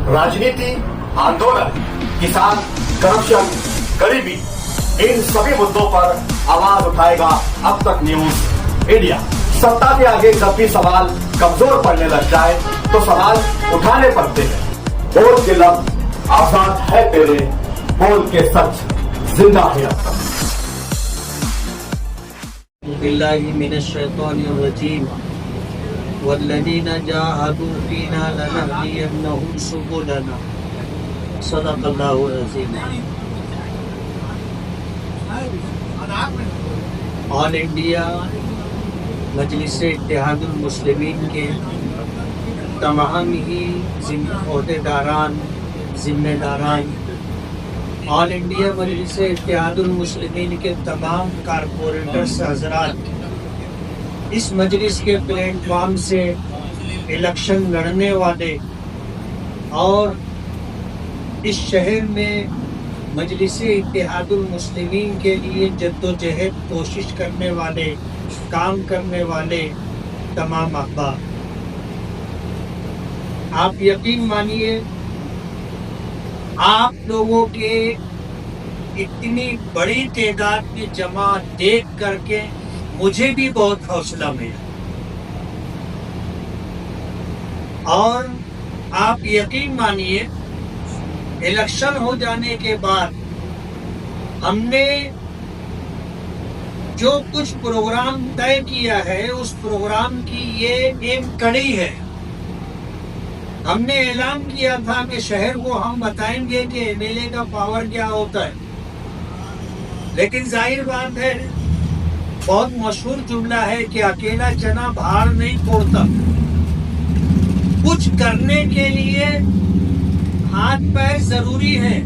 राजनीति, आंदोलन, किसान, करप्शन, गरीबी, इन सभी मुद्दों पर आवाज उठाएगा अब तक न्यूज इंडिया। सत्ता के आगे जब भी सवाल कमजोर पड़ने लग जाए तो सवाल उठाने पड़ते हैं। बोल के लफ्ज आजाद है तेरे, बोल के सच जिंदा है अब तक। बिल्लाहि मिनश शैतानिर रजीम वल्लज़ीना जाहदू फीना लनहदियन्नहुम सुबुलना सदक़ल्लाहुल अज़ीम। ऑल इंडिया मजलिस इत्तेहादुल मुस्लिमीन के तमाम ही ओहदेदारान, जिम्मेदारान, ऑल इंडिया मजलिस इत्तेहादुल मुस्लिमीन के तमाम कारपोरेटर्स हजरात इस मजलिस के प्लेटफॉर्म से इलेक्शन लड़ने वाले और इस शहर में मजलिस इत्तेहादुल मुस्लिमीन के लिए जद्दोजहद कोशिश करने वाले, काम करने वाले तमाम अहबाब, आप यकीन मानिए आप लोगों के इतनी बड़ी तादाद में जमा देख करके मुझे भी बहुत हौसला मिला। और आप यकीन मानिए इलेक्शन हो जाने के बाद हमने जो कुछ प्रोग्राम तय किया है उस प्रोग्राम की ये एक कड़ी है। हमने ऐलान किया था कि शहर को हम बताएंगे कि एमएलए का पावर क्या होता है, लेकिन जाहिर बात है, बहुत मशहूर जुमला है कि अकेला चना भार नहीं फोड़ता। कुछ करने के लिए हाथ पैर जरूरी है,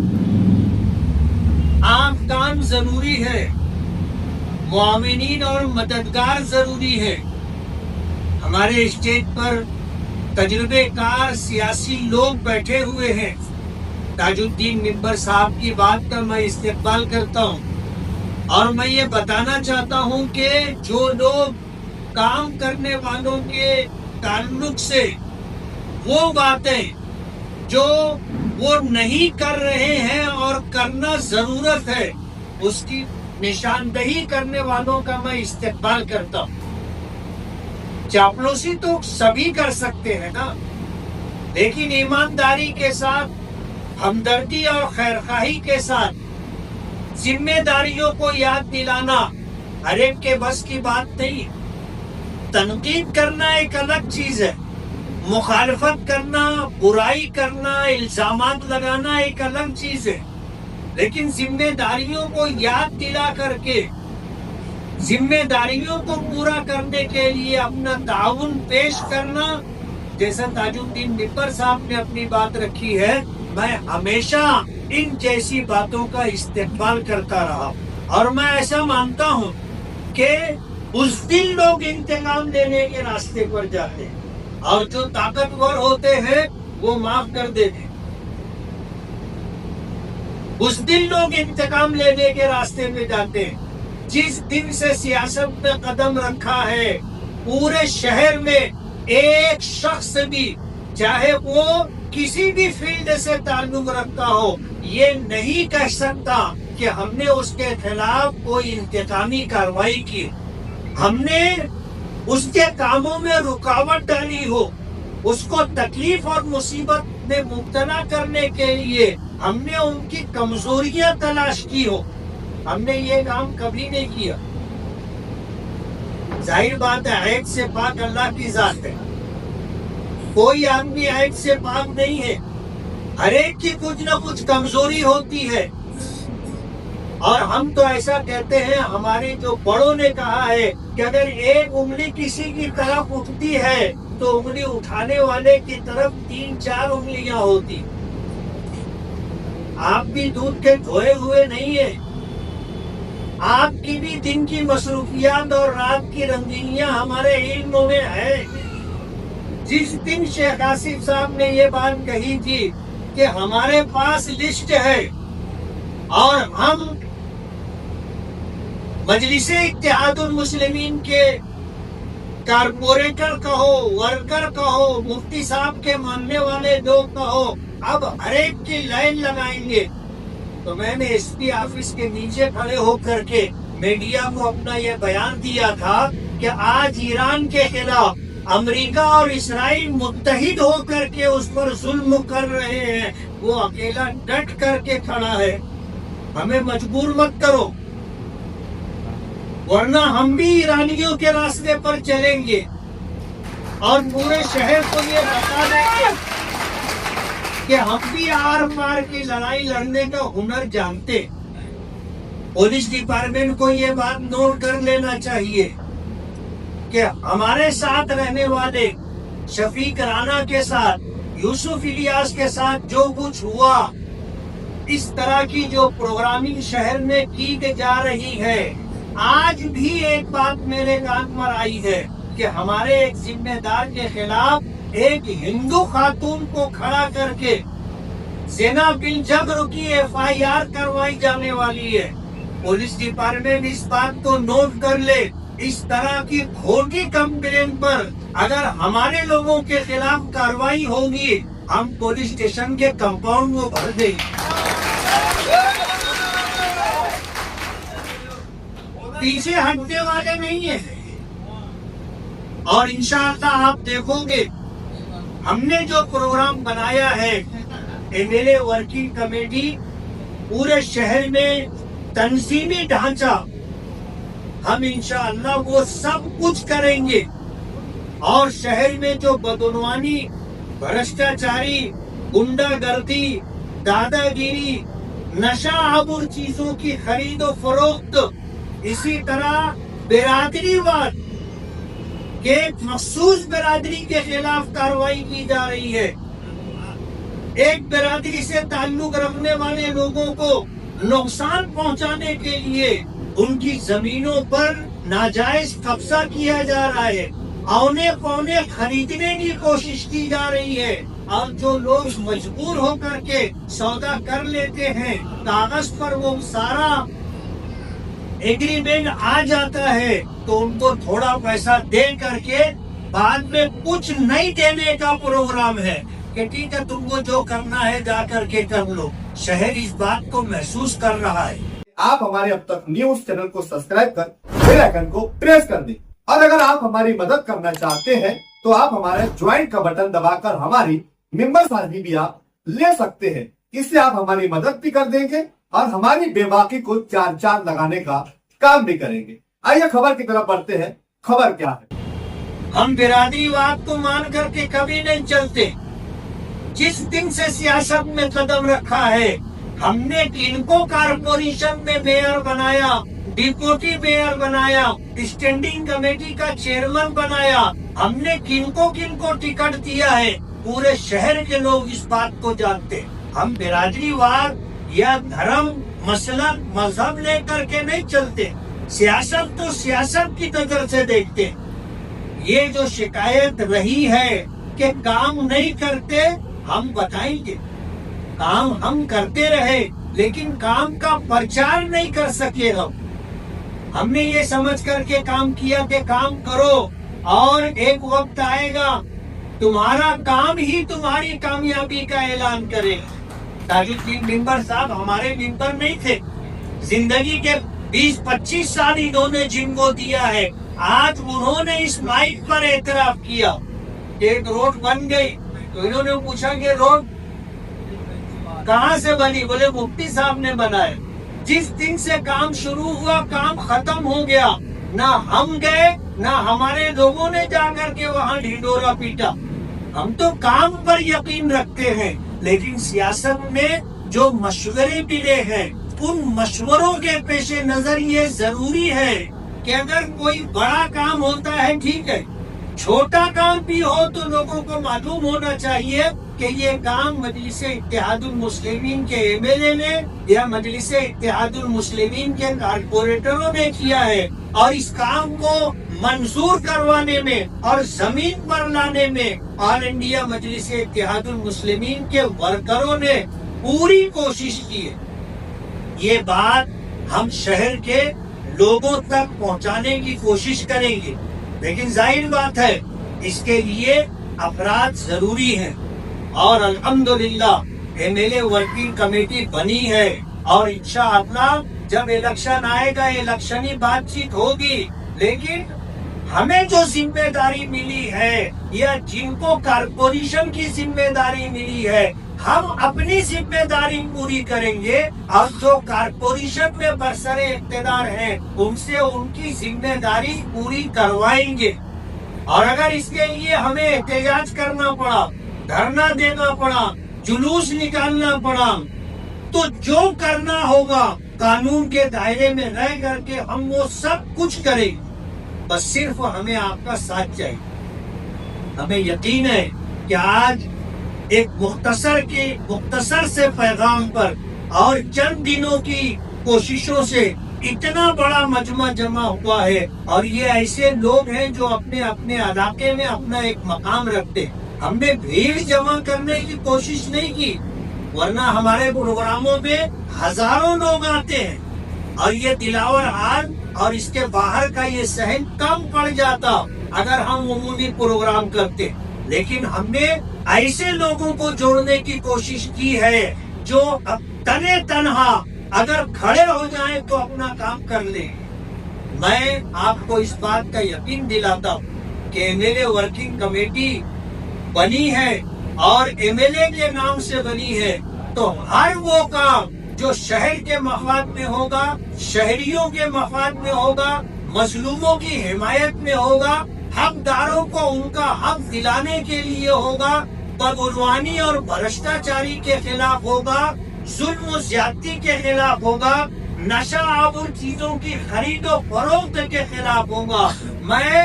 आंख कान जरूरी है, मुआविनीन और मददगार जरूरी है। हमारे स्टेज पर तजुर्बेकार सियासी लोग बैठे हुए हैं। ताजुद्दीन मिंबर साहब की बात का मैं इस्तेमाल करता हूँ और मैं ये बताना चाहता हूँ कि जो लोग काम करने वालों के ताल्लुक से वो बातें जो वो नहीं कर रहे हैं और करना जरूरत है उसकी निशानदही करने वालों का मैं इस्तेमाल करता हूँ। चापलूसी तो सभी कर सकते हैं ना, लेकिन ईमानदारी के साथ, हमदर्दी और खैरखाही के साथ जिम्मेदारियों को याद दिलाना हर एक के बस की बात नहीं। तनकीद करना एक अलग चीज है, मुखालफत करना, बुराई करना, इल्जामात लगाना एक अलग चीज है, लेकिन जिम्मेदारियों को याद दिला करके जिम्मेदारियों को पूरा करने के लिए अपना ताउन पेश करना, जैसा ताजुद्दीन मिंबर साहब ने अपनी बात रखी है, मैं हमेशा इन जैसी बातों का इस्तेमाल करता रहा। और मैं ऐसा मानता हूँ कि बुज़दिल लोग इंतकाम लेने के रास्ते पर जाते हैं और जो ताकतवर होते हैं वो माफ कर देते हैं। बुज़दिल लोग इंतकाम लेने के रास्ते में जाते हैं। जिस दिन से सियासत में कदम रखा है, पूरे शहर में एक शख्स भी, चाहे वो किसी भी फील्ड से ताल्लुक रखता हो, ये नहीं कह सकता कि हमने उसके खिलाफ कोई इंतकामी कार्रवाई की, हमने उसके कामों में रुकावट डाली हो, उसको तकलीफ और मुसीबत में मुब्तला करने के लिए हमने उनकी कमजोरियां तलाश की हो। हमने ये काम कभी नहीं किया। जाहिर बात है, ऐब से पाक अल्लाह की जात है, कोई आदमी ऐब से पाक नहीं है। हर एक की कुछ न कुछ कमजोरी होती है और हम तो ऐसा कहते हैं, हमारे जो बड़ों ने कहा है कि अगर एक उंगली किसी की तरफ उठती है तो उंगली उठाने वाले की तरफ 3-4 उंगलियां होती। आप भी दूध के धोए हुए नहीं है, आपकी भी दिन की मसरूफियात और रात की रंगीनियां हमारे इल्म में है। जिस दिन शेख आसिफ साहब ने ये बात कही थी कि हमारे पास लिस्ट है और हम मजलिस इत्तेहादुल मुस्लिमीन के कारपोरेटर कहो, वर्कर कहो, मुफ्ती साहब के मानने वाले लोग कहो, अब हर एक की लाइन लगाएंगे। तो मैंने एसपी ऑफिस के नीचे खड़े होकर के मीडिया को अपना यह बयान दिया था कि आज ईरान के खिलाफ अमेरिका और इसराइल मुत्तहिद होकर के उस पर जुल्म कर रहे हैं, वो अकेला डट करके खड़ा है। हमें मजबूर मत करो, वरना हम भी ईरानियों के रास्ते पर चलेंगे और पूरे शहर को ये बता देंगे कि हम भी आर पार की लड़ाई लड़ने का हुनर जानते। पुलिस डिपार्टमेंट को ये बात नोट कर लेना चाहिए कि हमारे साथ रहने वाले शफीक राणा के साथ, यूसुफ इलियास के साथ जो कुछ हुआ, इस तरह की जो प्रोग्रामिंग शहर में की जा रही है, आज भी एक बात मेरे कान पर आई है कि हमारे एक जिम्मेदार के खिलाफ एक हिंदू खातून को खड़ा करके ज़िना बिल जबर की FIR करवाई जाने वाली है। पुलिस डिपार्टमेंट इस बात को नोट कर ले, इस तरह की खोटी कंप्लेन पर अगर हमारे लोगों के खिलाफ कार्रवाई होगी, हम पुलिस स्टेशन के कंपाउंड में भर देंगे। पीछे हटने वाले नहीं है। और इंशाअल्लाह आप देखोगे, हमने जो प्रोग्राम बनाया है, MLA वर्किंग कमेटी, पूरे शहर में तंजीमी ढांचा, हम इंशाअल्लाह वो सब कुछ करेंगे। और शहर में जो बदनवानी, भ्रष्टाचारी, गुंडागर्दी, दादागिरी, नशा आबूर चीजों की खरीद और फरोख्त, इसी तरह बिरादरीवाद के मखसूस बिरादरी के खिलाफ कार्रवाई की जा रही है। एक बिरादरी से ताल्लुक रखने वाले लोगों को नुकसान पहुंचाने के लिए उनकी जमीनों पर नाजायज कब्जा किया जा रहा है, औने पौने खरीदने की कोशिश की जा रही है। और जो लोग मजबूर होकर के सौदा कर लेते हैं, कागज पर वो सारा एग्रीमेंट आ जाता है, तो उनको थोड़ा पैसा दे करके बाद में कुछ नहीं देने का प्रोग्राम है कि ठीक है, तुमको जो करना है जा करके कर लो। शहर इस बात को महसूस कर रहा है। आप हमारे अब तक न्यूज चैनल को सब्सक्राइब कर बेल आइकन को प्रेस कर दें। और अगर आप हमारी मदद करना चाहते हैं तो आप हमारे ज्वाइन का बटन दबाकर हमारी मेंबर साझी भी आप ले सकते हैं। इससे आप हमारी मदद भी कर देंगे और हमारी बेबाकी को चार चांद लगाने का काम भी करेंगे। आइए खबर की तरफ बढ़ते हैं। खबर क्या है? हम बिरादरीवाद को मान करके कभी नहीं चलते। जिस दिन से सियासत में कदम रखा है, हमने किनको कारपोरेशन में मेयर बनाया, डिप्टी मेयर बनाया, स्टैंडिंग कमेटी का चेयरमैन बनाया, हमने किनको किनको टिकट दिया है, पूरे शहर के लोग इस बात को जानते। हम बिरादरीवाद या धर्म, मसलन, मजहब लेकर के नहीं चलते। सियासत तो सियासत की नजर से देखते। ये जो शिकायत रही है कि काम नहीं करते, हम बताएंगे। काम हम करते रहे, लेकिन काम का प्रचार नहीं कर सके। हमने ये समझ करके काम किया कि काम करो, और एक वक्त आएगा तुम्हारा काम ही तुम्हारी कामयाबी का ऐलान करेगा। ताजुद्दीन मेंबर साहब हमारे मेंबर नहीं थे। जिंदगी के 20-25 साल इन्होंने जिनको दिया है, आज उन्होंने इस माइक पर एतराफ किया कि एक रोड बन गई। तो इन्होंने पूछा कि रोड कहाँ से बनी? बोले मुफ्ती साहब ने बनाए। जिस दिन से काम शुरू हुआ, काम खत्म हो गया। ना हम गए, ना हमारे लोगों ने जाकर के वहाँ ढिंडोरा पीटा। हम तो काम पर यकीन रखते हैं, लेकिन सियासत में जो मशवरे मिले हैं, उन मशवरों के पेशे नजर ये जरूरी है कि अगर कोई बड़ा काम होता है, ठीक है, छोटा काम भी हो तो लोगों को मालूम होना चाहिए कि ये काम मजलिसे इत्तेहादुल मुस्लिमीन के MLA ने या मजलिसे इत्तेहादुल मुस्लिमीन के कारपोरेटरों ने किया है। और इस काम को मंजूर करवाने में और जमीन पर लाने में ऑल इंडिया मजलिसे इत्तेहादुल मुस्लिमीन के वर्करों ने पूरी कोशिश की है। ये बात हम शहर के लोगों तक पहुंचाने की कोशिश करेंगे। لیکن ظاہر بات ہے اس کے لیے افراد ضروری ہیں، اور الحمدللہ MLA ورکنگ کمیٹی بنی ہے، اور انشاءاللہ جب الیکشن آئے گا الیکشنی بات چیت ہوگی، لیکن ہمیں جو ذمہ داری ملی ہے یا جن کو کارپوریشن کی ذمہ داری ملی ہے، ہم اپنی ذمہ داری پوری کریں گے، اور جو کارپوریشن میں برسر اقتدار ہیں ان سے ان کی ذمہ داری پوری کروائیں گے۔ اور اگر اس کے لیے ہمیں احتجاج کرنا پڑا، دھرنا دینا پڑا، جلوس نکالنا پڑا، تو جو کرنا ہوگا قانون کے دائرے میں رہ کر کے ہم وہ سب کچھ کریں گے، بس صرف ہمیں آپ کا ساتھ چاہیے۔ ہمیں یقین ہے کہ آج ایک مختصر سے پیغام پر اور چند دنوں کی کوششوں سے اتنا بڑا مجمع جمع ہوا ہے، اور یہ ایسے لوگ ہیں جو اپنے اپنے علاقے میں اپنا ایک مقام رکھتے ہیں۔ ہم نے بھیڑ جمع کرنے کی کوشش نہیں کی، ورنہ ہمارے پروگراموں میں ہزاروں لوگ آتے ہیں، اور یہ دلاور حال اور اس کے باہر کا یہ صحن کم پڑ جاتا اگر ہم عمومی پروگرام کرتے۔ لیکن ہم نے ایسے لوگوں کو جوڑنے کی کوشش کی ہے جو تنے تنہا اگر کھڑے ہو جائیں تو اپنا کام کر لیں۔ میں آپ کو اس بات کا یقین دلاتا ہوں کہ MLA ورکنگ کمیٹی بنی ہے، اور MLA کے نام سے بنی ہے، تو ہر وہ کام جو شہر کے مفاد میں ہوگا، شہریوں کے مفاد میں ہوگا، مظلوموں کی حمایت میں ہوگا، حقداروں کو ان کا حق دلانے کے لیے ہوگا، بدعنوانی اور بھرشٹاچاری کے خلاف ہوگا، ظلم و زیادتی کے خلاف ہوگا، نشہ آور چیزوں کی خرید و فروخت کے خلاف ہوگا۔ میں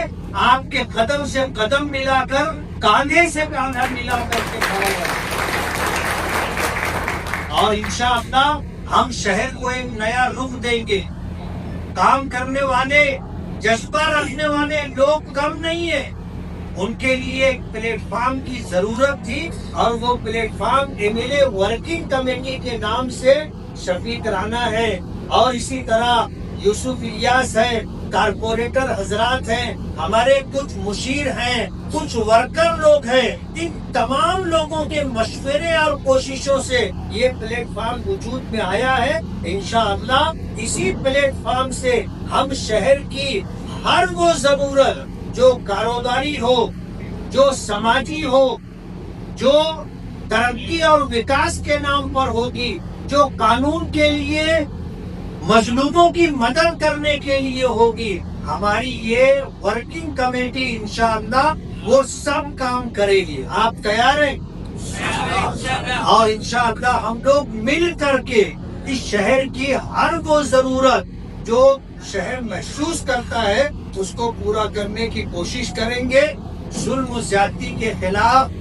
آپ کے قدم سے قدم ملا کر، کاندھے سے کاندھا ملا کر کے کھڑا ہوں، اور انشاءاللہ ہم شہر کو ایک نیا رخ دیں گے۔ کام کرنے والے، جذبہ رکھنے والے لوگ کم نہیں ہیں، ان کے لیے ایک پلیٹ فارم کی ضرورت تھی، اور وہ plate form MLA working committee کے نام سے شفیق رانا ہے، اور اسی طرح یوسف الیاس ہے، کارپوریٹر حضرات ہیں، ہمارے کچھ مشیر ہیں، کچھ ورکر لوگ ہیں۔ ان تمام لوگوں کے مشورے اور کوششوں سے یہ پلیٹ فارم وجود میں آیا ہے۔ انشاءاللہ اسی پلیٹ فارم سے ہم شہر کی ہر وہ ضرورت جو کاروباری ہو، جو سماجی ہو، جو ترقی اور وکاس کے نام پر ہوگی، جو قانون کے لیے مظلوموں کی مدد کرنے کے لیے ہوگی، ہماری یہ ورکنگ کمیٹی انشاءاللہ وہ سب کام کرے گی۔ آپ تیار ہیں؟ اور انشاءاللہ ہم لوگ مل کر کے اس شہر کی ہر وہ ضرورت جو شہر محسوس کرتا ہے اس کو پورا کرنے کی کوشش کریں گے۔ ظلم و زیادتی کے خلاف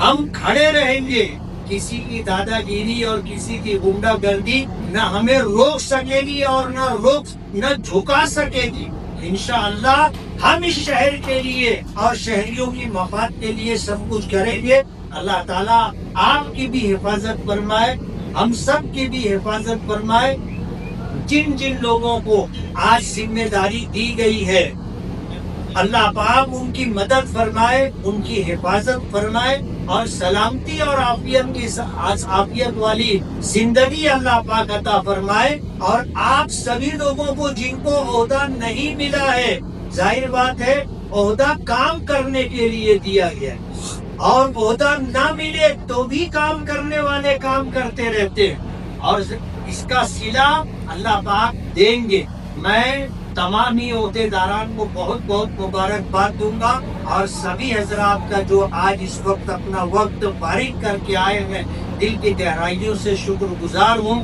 ہم کھڑے رہیں گے۔ کسی کی دادا گیری اور کسی کی غنڈہ گردی نہ ہمیں روک سکے گی اور نہ جھکا سکے گی۔ انشاءاللہ ہم اس شہر کے لیے اور شہریوں کی مفاد کے لیے سب کچھ کریں گے۔ اللہ تعالیٰ آپ کی بھی حفاظت فرمائے، ہم سب کی بھی حفاظت فرمائے۔ جن جن لوگوں کو آج ذمہ داری دی گئی ہے، اللہ پاک ان کی مدد فرمائے، ان کی حفاظت فرمائے، اور سلامتی اور عافیت والی زندگی اللہ پاک عطا فرمائے۔ اور آپ سبھی لوگوں کو جن کو عہدہ نہیں ملا ہے، ظاہر بات ہے عہدہ کام کرنے کے لیے دیا گیا ہے، اور عہدہ نہ ملے تو بھی کام کرنے والے کام کرتے رہتے ہیں، اور اس کا صلہ اللہ پاک دیں گے۔ میں تمام ہی عہدے داران کو بہت بہت مبارکباد دوں گا، اور سبھی حضرات کا جو آج اس وقت اپنا وقت فارغ کر کے آئے ہیں، دل کی گہرائیوں سے شکر گزار ہوں۔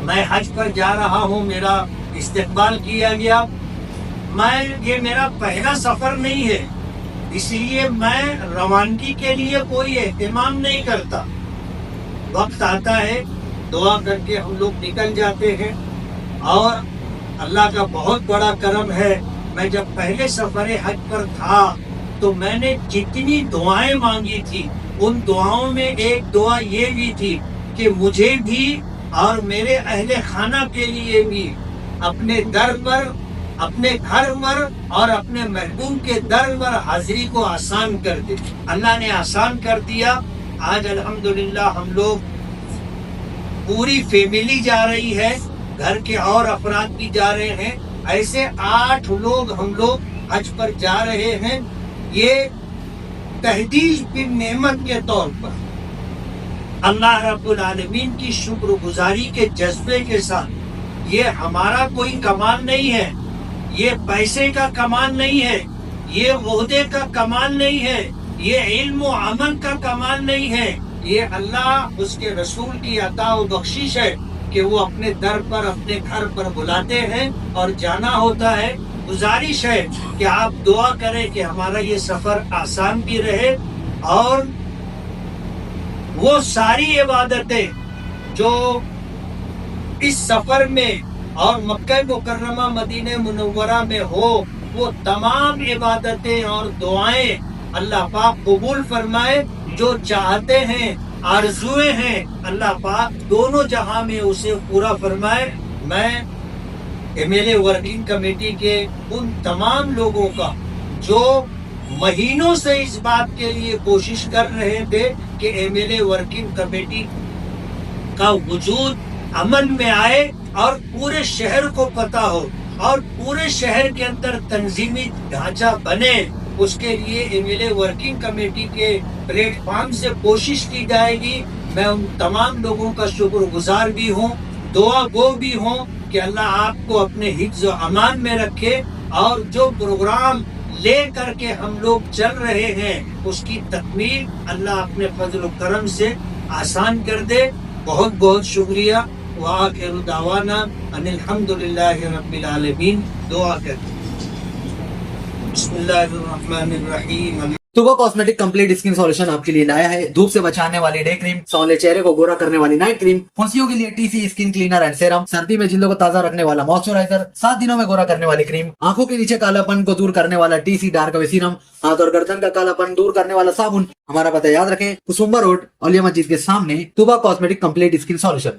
میں حج پر جا رہا ہوں، میرا استقبال کیا گیا۔ یہ میرا پہلا سفر نہیں ہے، اس لیے میں روانگی کے لیے کوئی اہتمام نہیں کرتا۔ وقت آتا ہے دعا کر کے ہم لوگ نکل جاتے ہیں، اور اللہ کا بہت بڑا کرم ہے۔ میں جب پہلے سفر حج پر تھا تو میں نے جتنی دعائیں مانگی تھی، ان دعاؤں میں ایک دعا یہ بھی تھی کہ مجھے بھی اور میرے اہل خانہ کے لیے بھی اپنے در پر اپنے گھر پر اور اپنے محبوب کے در پر حاضری کو آسان کر دے. اللہ نے آسان کر دیا. آج الحمدللہ ہم لوگ پوری فیملی جا رہی ہے, گھر کے اور افراد بھی جا رہے ہیں. ایسے 8 لوگ ہم لوگ حج پر جا رہے ہیں. یہ تحدیث بن نعمت کے طور پر اللہ رب العالمین کی شکر گزاری کے جذبے کے ساتھ. یہ ہمارا کوئی کمال نہیں ہے, یہ پیسے کا کمال نہیں ہے, یہ عہدے کا کمال نہیں ہے, یہ علم و عمل کا کمال نہیں ہے. یہ اللہ اس کے رسول کی عطا و بخشش ہے کہ وہ اپنے در پر اپنے گھر پر بلاتے ہیں اور جانا ہوتا ہے. گزارش ہے کہ آپ دعا کریں کہ ہمارا یہ سفر آسان بھی رہے اور وہ ساری عبادتیں جو اس سفر میں اور مکہ مکرمہ مدینہ منورہ میں ہو, وہ تمام عبادتیں اور دعائیں اللہ پاک قبول فرمائے. جو چاہتے ہیں, آرزویں ہیں, اللہ پاک دونوں جہاں میں اسے پورا فرمائے. میں MLA ورکنگ کمیٹی کے ان تمام لوگوں کا جو مہینوں سے اس بات کے لیے کوشش کر رہے تھے کہ MLA ورکنگ کمیٹی کا وجود عمل میں آئے اور پورے شہر کو پتہ ہو اور پورے شہر کے اندر تنظیمی ڈھانچہ بنے, اس کے لیے MLA ورکنگ کمیٹی کے پلیٹ فارم سے کوشش کی جائے گی. میں ان تمام لوگوں کا شکر گزار بھی ہوں, دعا گو بھی ہوں کہ اللہ آپ کو اپنے حفظ و امان میں رکھے اور جو پروگرام لے کر کے ہم لوگ چل رہے ہیں اس کی تکمیل اللہ اپنے فضل و کرم سے آسان کر دے. بہت بہت شکریہ. وآخر دعوانا ان الحمدللہ رب العالمین. دعا کرتے بسم اللہ الرحمن الرحیم. توبہ کاسمیٹک کمپلیٹ اسکن سولوشن آپ کے لیے لایا ہے دھوپ سے بچانے والی ڈے کریم, سونلے چہرے کو گورا کرنے والی نائٹ کریم, پھنسیوں کے لیے TC skin cleaner and serum, سردی میں جلدوں کو تازہ رکھنے والا موئسچرائزر, 7 دنوں میں گورا کرنے والی کریم, آنکھوں کے نیچے کالا پن کو دور کرنے والا TC ڈارک وے سیرم, ہاتھ اور گردن کا کالا پن دور کرنے والا صابن. ہمارا پتہ یاد رکھیں, کسمبا روڈ اولیاء مسجد کے سامنے, توبہ کاسمیٹک کمپلیٹ اسکن سولوشن.